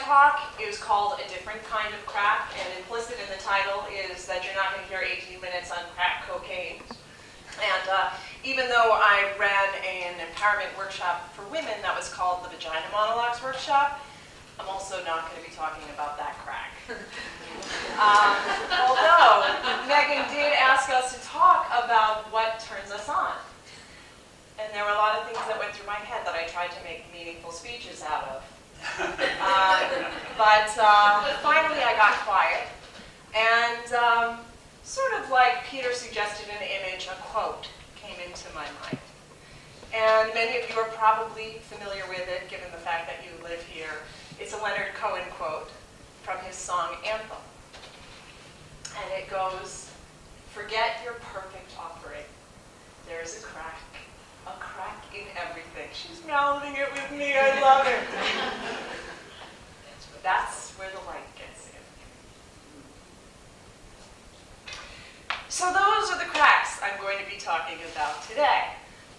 talk is called A Different Kind of Crack, and implicit in the title is that you're not going to hear 18 minutes on crack cocaine. And even though I ran an empowerment workshop for women that was called the Vagina Monologues Workshop, I'm also not going to be talking about that crack. Although Megan did ask us to talk about what turns us on. And there were a lot of things that went through my head that I tried to make meaningful speeches out of. But finally I got quiet, and sort of like Peter suggested an image, a quote came into my mind. And many of you are probably familiar with it, given the fact that you live here. It's a Leonard Cohen quote from his song Anthem. And it goes, "Forget your perfect offering. There's a crack in everything." She's mouthing it with me, I love it. That's where the light gets in. So those are the cracks I'm going to be talking about today.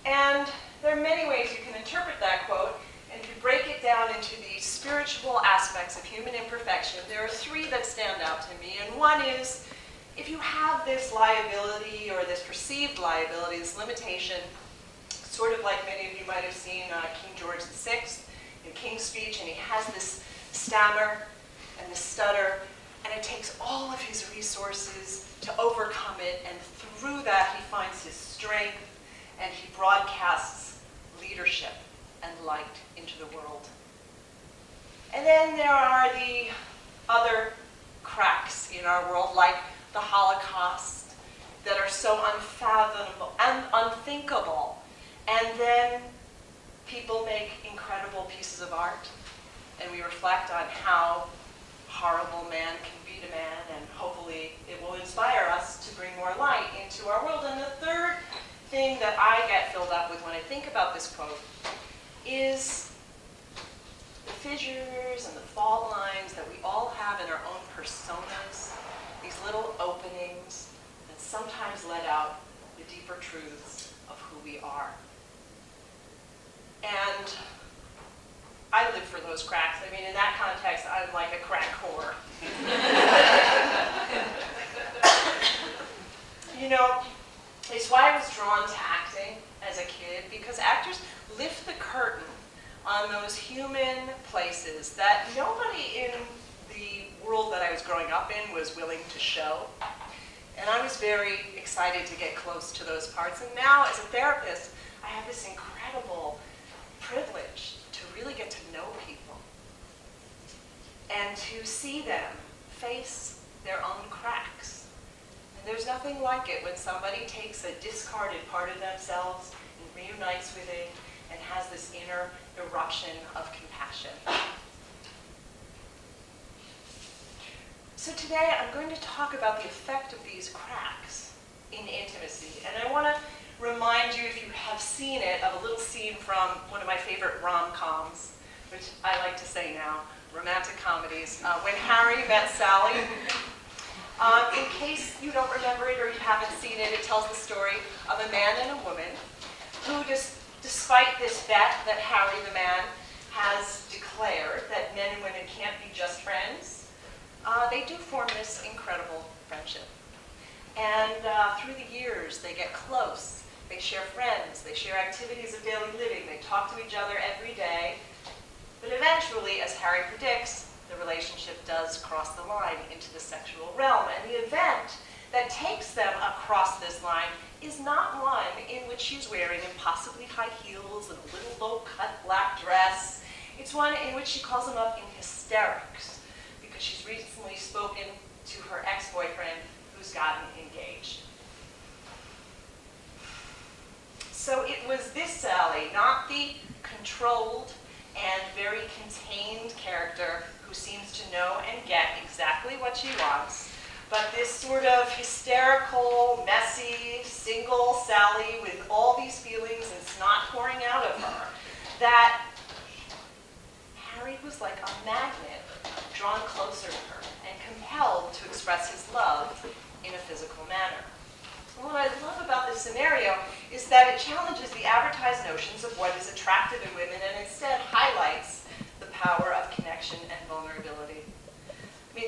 And there are many ways you can interpret that quote. And if you break it down into the spiritual aspects of human imperfection, there are three that stand out to me. And one is, if you have this liability or this perceived liability, this limitation, sort of like many of you might have seen King George VI in King's Speech, and he has this stammer and this stutter, and it takes all of his resources to overcome it, and through that he finds his strength, and he broadcasts leadership and light into the world. And then there are the other cracks in our world, like the Holocaust, that are so unfathomable and unthinkable. And then people make incredible pieces of art, and we reflect on how horrible man can be to man, and hopefully it will inspire us to bring more light into our world. And the third thing that I get filled up with when I think about this quote is the fissures and the fault lines that we all have in our own personas, these little openings that sometimes let out the deeper truths of who we are. And I live for those cracks. I mean, in that context, I'm like a crack whore. You know, it's why I was drawn to acting as a kid, because actors lift the curtain on those human places that nobody in the world that I was growing up in was willing to show. And I was very excited to get close to those parts. And now, as a therapist, I have this incredible privilege to really get to know people and to see them face their own cracks. And there's nothing like it when somebody takes a discarded part of themselves and reunites with it and has this inner eruption of compassion. So today I'm going to talk about the effect of these cracks in intimacy. And I want to remind you, if you have seen it, of a little scene from one of my favorite rom-coms, which I like to say now, romantic comedies. When Harry met Sally. In case you don't remember it or you haven't seen it, it tells the story of a man and a woman who, despite this bet that Harry the man has declared that men and women can't be just friends, they do form this incredible friendship. And through the years, they get close. They share friends. They share activities of daily living. They talk to each other every day. But eventually, as Harry predicts, the relationship does cross the line into the sexual realm. And the event that takes them across this line is not one in which she's wearing impossibly high heels and a little low-cut black dress. It's one in which she calls him up in hysterics because she's recently spoken to her ex-boyfriend who's gotten engaged. So it was this Sally, not the controlled and very contained character who seems to know and get exactly what she wants, but this sort of hysterical, messy, single Sally with all these feelings and snot pouring out of her, that Harry was like a magnet drawn closer to her and compelled to express his love in a physical manner. And what I love about this scenario is that it challenges the advertised notions of what is attractive in women and instead highlights the power of connection and vulnerability.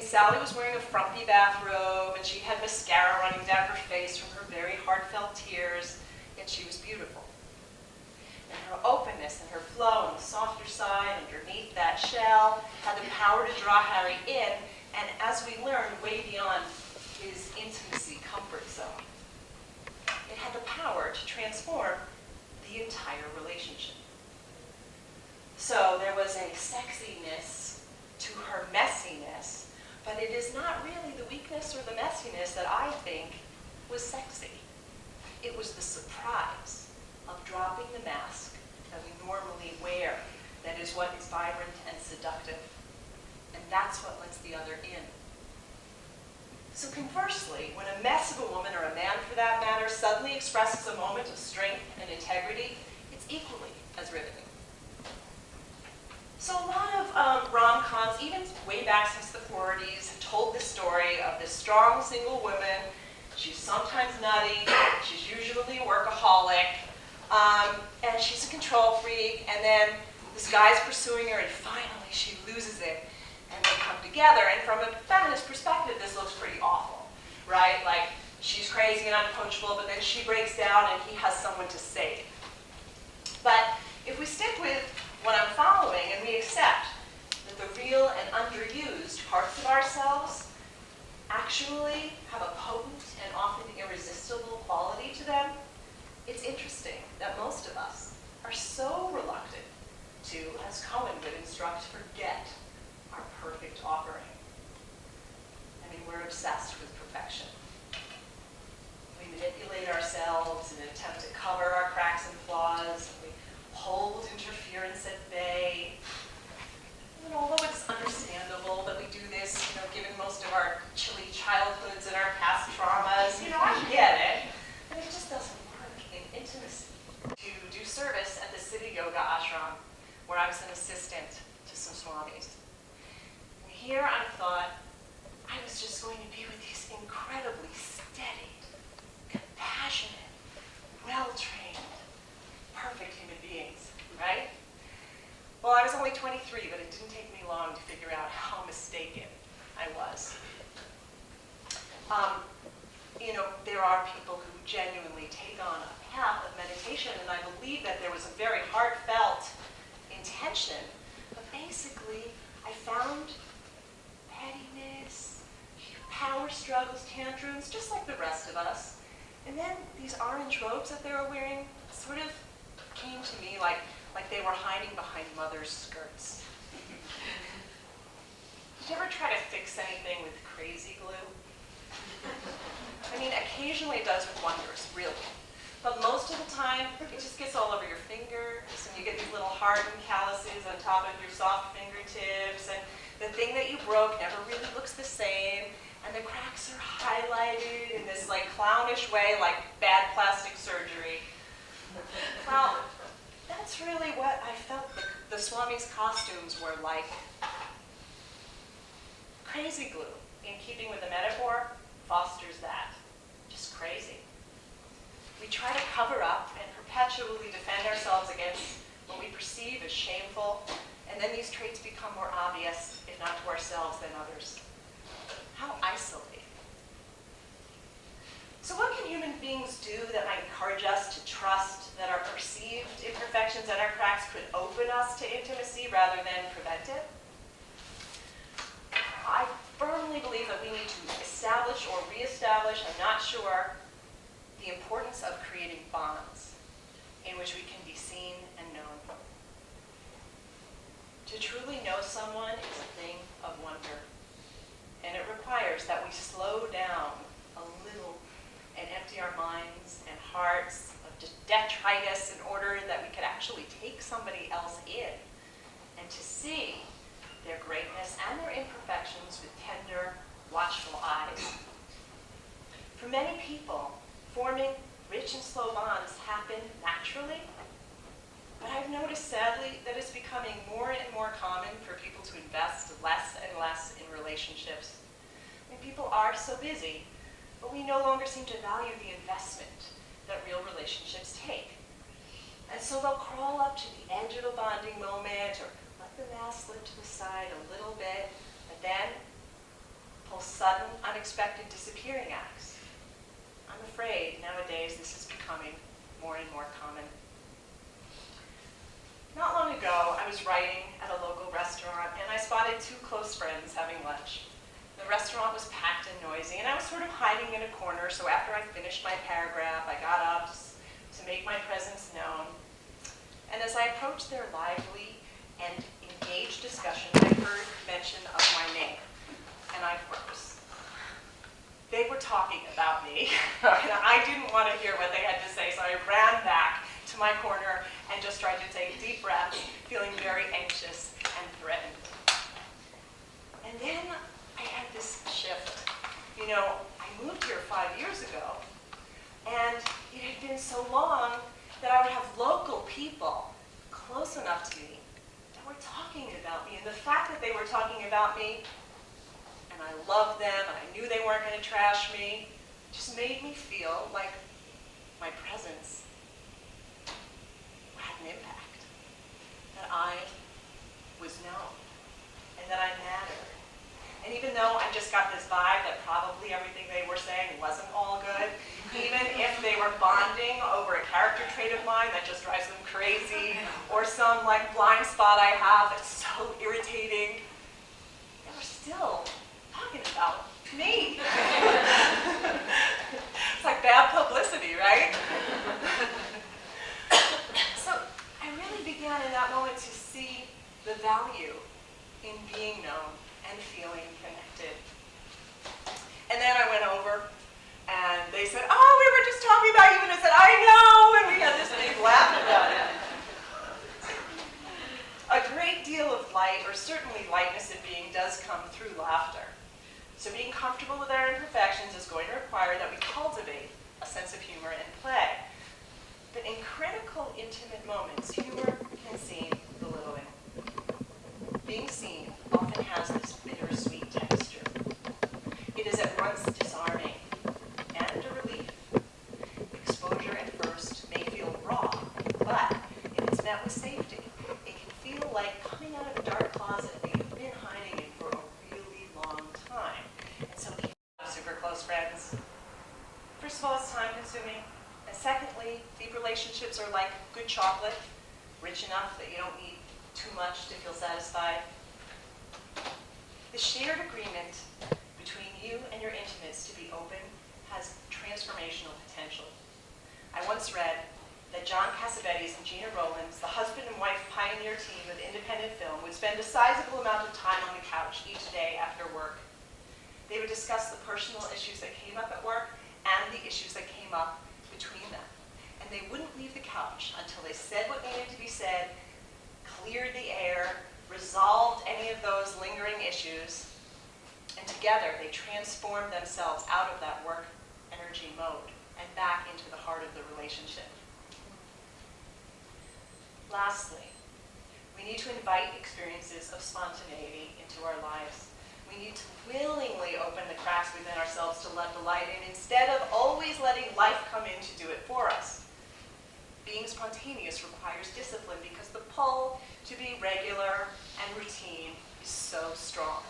Sally was wearing a frumpy bathrobe, and she had mascara running down her face from her very heartfelt tears, yet she was beautiful. And her openness and her flow on the softer side underneath that shell had the power to draw Harry in, and as we learned, way beyond his intimacy comfort zone. It had the power to transform the entire relationship. So there was a sexiness to her messiness, but it is not really the weakness or the messiness that I think was sexy. It was the surprise of dropping the mask that we normally wear that is what is vibrant and seductive. And that's what lets the other in. So conversely, when a mess of a woman, or a man for that matter, suddenly expresses a moment of strength and integrity, it's equally as riveting. So a lot of rom-coms, even way back since the 40s, have told the story of this strong single woman. She's sometimes nutty, she's usually a workaholic, and she's a control freak, and then this guy's pursuing her, and finally she loses it, and they come together. And from a feminist perspective, this looks pretty awful, right? Like, she's crazy and unapproachable, but then she breaks down and he has someone to save. But if we stick with what I'm following and we accept that the real and underused parts of ourselves actually have a potent and often irresistible quality to them, it's interesting that most of us are so reluctant to, as Cohen would instruct, forget our perfect offering. I mean, we're obsessed with perfection. We manipulate ourselves in an attempt to cover our cracks and flaws. We hold interference at bay. And although it's understandable that we do this, given most of our chilly childhoods and our past traumas, I get it. But it just doesn't work in intimacy. To do service at the City Yoga Ashram, where I was an assistant to some swamis. And here I thought I was just going to be with these incredibly steady, compassionate, well-trained, perfect human beings, right? Well, I was only 23, but it didn't take me long to figure out how mistaken I was. There are people who genuinely take on a path of meditation, and I believe that there was a very heartfelt intention, but basically I found pettiness, power struggles, tantrums, just like the rest of us. And then these orange robes that they were wearing sort of came to me like they were hiding behind mother's skirts. Did you ever try to fix anything with crazy glue? I mean, occasionally it does with wonders, really. But most of the time, it just gets all over your fingers, and you get these little hardened calluses on top of your soft fingertips, and the thing that you broke never really looks the same, and the cracks are highlighted in this clownish way, like bad plastic surgery. Well, that's really what I felt the Swami's costumes were like. Crazy glue, in keeping with the metaphor, fosters that. Just crazy. We try to cover up and perpetually defend ourselves against what we perceive as shameful, and then these traits become more obvious, if not to ourselves, than others. How isolating. So what can human beings do that might encourage us to trust that our perceived imperfections and our cracks could open us to intimacy rather than prevent it? I firmly believe that we need to establish or reestablish, I'm not sure, the importance of creating bonds in which we can be seen and known. To truly know someone is a thing of wonder, and it requires that we slow down a little and empty our minds and hearts of detritus in order that we could actually take somebody else in and to see their greatness and their imperfections with tender, watchful eyes. For many people, forming rich and slow bonds happen naturally, but I've noticed, sadly, that it's becoming more and more common for people to invest less and less in relationships. I mean, people are so busy, but we no longer seem to value the investment that real relationships take. And so they'll crawl up to the edge of a bonding moment or let the mask slip to the side a little bit, but then people's sudden, unexpected disappearing acts. I'm afraid nowadays this is becoming more and more common. Not long ago, I was writing at a local restaurant, and I spotted two close friends having lunch. The restaurant was packed and noisy, and I was sort of hiding in a corner, so after I finished my paragraph, I got up to make my presence known. And as I approached their lively and engaged discussion, I heard mention of my name, and I froze. They were talking about me, and I didn't want to hear what they had to say, so I ran back to my corner and just tried to take deep breaths, feeling very anxious and threatened. And then I had this shift. You know, I moved here 5 years ago, and it had been so long that I would have local people close enough to me that were talking about me. And the fact that they were talking about me, and I loved them, and I knew they weren't going to trash me, just made me feel like my presence had an impact, that I was known, and that I mattered. And even though I just got this vibe that probably everything they were saying wasn't all good, even if they were bonding over a character trait of mine that just drives them crazy, or some like blind spot I have that's so irritating, they were still talking about me. It's like bad publicity, right? So I really began in that moment to see the value in being known and feeling connected. And then I went over, and they said, "Oh, we were just talking about you," and I said, "I know," and we had this big laugh about it. A great deal of light, or certainly lightness in being, does come through laughter. So being comfortable with our imperfections is going to require that we cultivate a sense of humor and play. But in critical, intimate moments, humor can seem belittling. Being seen often has this bittersweet texture. It is at once disarming and a relief. Exposure at first may feel raw, but if it's met with safety, it can feel like coming out of a dark closet that you've been hiding in for a really long time. And so keep super close friends. First of all, it's time consuming. And secondly, deep relationships are like good chocolate, rich enough that you don't need too much to feel satisfied. The shared agreement between you and your intimates to be open has transformational potential. I once read that John Cassavetes and Gina Rowlands, the husband and wife pioneer team of independent film, would spend a sizable amount of time on the couch each day after work. They would discuss the personal issues that came up at work and the issues that came up between them. And they wouldn't leave the couch until they said what needed to be said, cleared the air, resolved any of those lingering issues, and together they transformed themselves out of that work energy mode and back into the heart of the relationship. Lastly, we need to invite experiences of spontaneity into our lives. We need to willingly open the cracks within ourselves to let the light in, instead of always letting life come in to do it for us. Being spontaneous requires discipline because the pull to be regular and routine is so strong.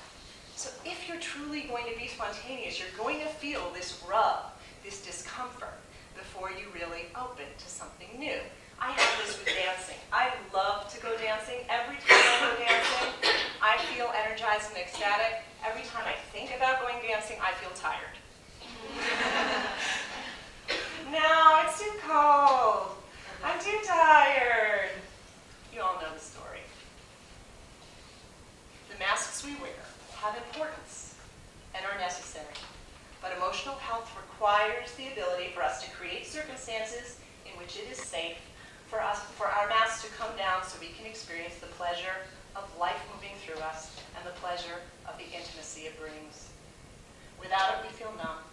So if you're truly going to be spontaneous, you're going to feel this rub, this discomfort, before you really open to something new. I have this with dancing. I love to go dancing. Every time I go dancing, I feel energized and ecstatic. Every time I think about going dancing, I feel tired. No, it's too cold. I'm too tired. You all know the story. The masks we wear have importance and are necessary, but emotional health requires the ability for us to create circumstances in which it is safe for our masks to come down so we can experience the pleasure of life moving through us and the pleasure of the intimacy it brings. Without it, we feel numb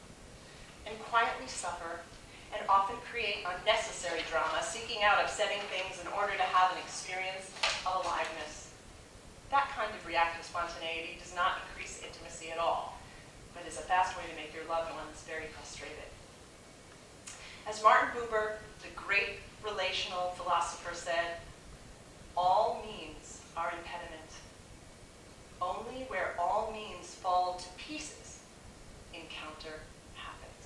and quietly suffer and often create unnecessary drama, seeking out upsetting things in order to have an experience of aliveness. That kind of reactive spontaneity does not increase intimacy at all, but is a fast way to make your loved ones very frustrated. As Martin Buber, the great relational philosopher, said, "All means are impediment. Only where all means fall to pieces encounter happens.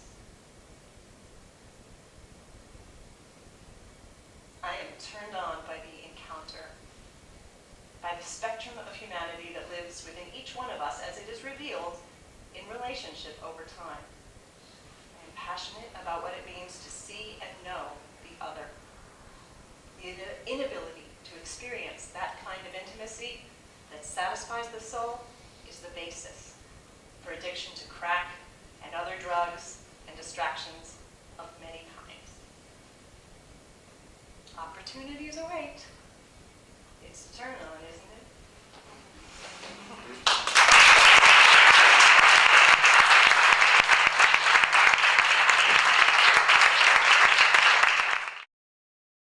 I am turned on by the encounter, by the spectrum of humanity that lives within each one of us as it is revealed in relationship over time. I am passionate about what it means to see and know the other. The inability to experience that kind of intimacy that satisfies the soul is the basis for addiction to crack and other drugs and distractions of many kinds. Opportunities await. It's a turn on.